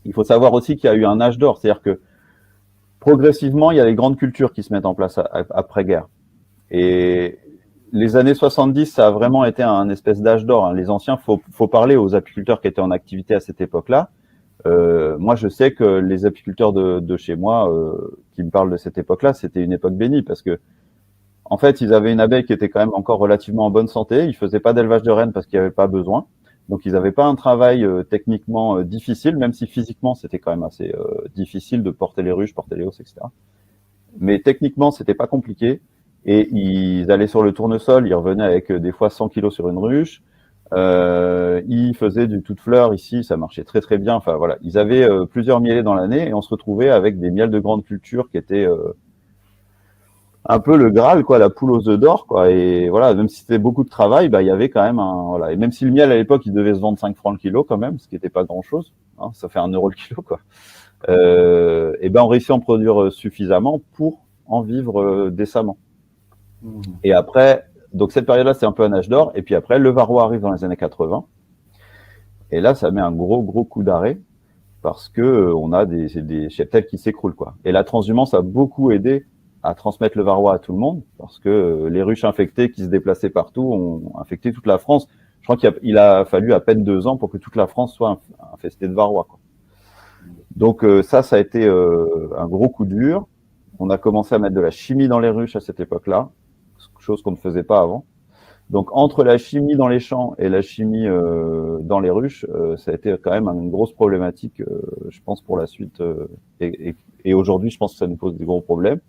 Il faut savoir aussi qu'il y a eu un âge d'or, c'est-à-dire que progressivement, il y a les grandes cultures qui se mettent en place après-guerre. Et les années 70, ça a vraiment été un espèce d'âge d'or, hein. Les anciens, faut parler aux apiculteurs qui étaient en activité à cette époque-là. Moi, je sais que les apiculteurs de chez moi, qui me parlent de cette époque-là, c'était une époque bénie parce que, en fait, ils avaient une abeille qui était quand même encore relativement en bonne santé. Ils faisaient pas d'élevage de reines parce qu'il n'y avait pas besoin. Donc, ils n'avaient pas un travail techniquement difficile, même si physiquement, c'était quand même assez difficile de porter les ruches, porter les hausses, etc. Mais techniquement, c'était pas compliqué. Et ils allaient sur le tournesol, ils revenaient avec des fois 100 kilos sur une ruche. Ils faisaient du tout de fleurs ici, ça marchait très très bien. Enfin voilà, ils avaient plusieurs mielés dans l'année et on se retrouvait avec des miels de grande culture qui étaient un peu le Graal, quoi, la poule aux œufs d'or, quoi. Et voilà, même si c'était beaucoup de travail, bah il y avait quand même un voilà. Et même si le miel à l'époque il devait se vendre 5 francs le kilo quand même, ce qui n'était pas grand chose, hein, ça fait 1 euro le kilo, quoi. Et ben on réussit à en produire suffisamment pour en vivre décemment. Mhm. Et après, donc cette période-là, c'est un peu un âge d'or. Et puis après, le varroa arrive dans les années 80. Et là, ça met un gros coup d'arrêt parce que on a des cheptels qui s'écroulent, quoi. Et la transhumance a beaucoup aidé à transmettre le varroa à tout le monde parce que les ruches infectées qui se déplaçaient partout ont infecté toute la France. Je crois qu'il a fallu à peine 2 ans pour que toute la France soit infestée de varroa, quoi. Donc ça a été un gros coup dur. On a commencé à mettre de la chimie dans les ruches à cette époque-là, chose qu'on ne faisait pas avant. Donc entre la chimie dans les champs et la chimie dans les ruches, ça a été quand même une grosse problématique, je pense, pour la suite. Et aujourd'hui, je pense que ça nous pose des gros problèmes.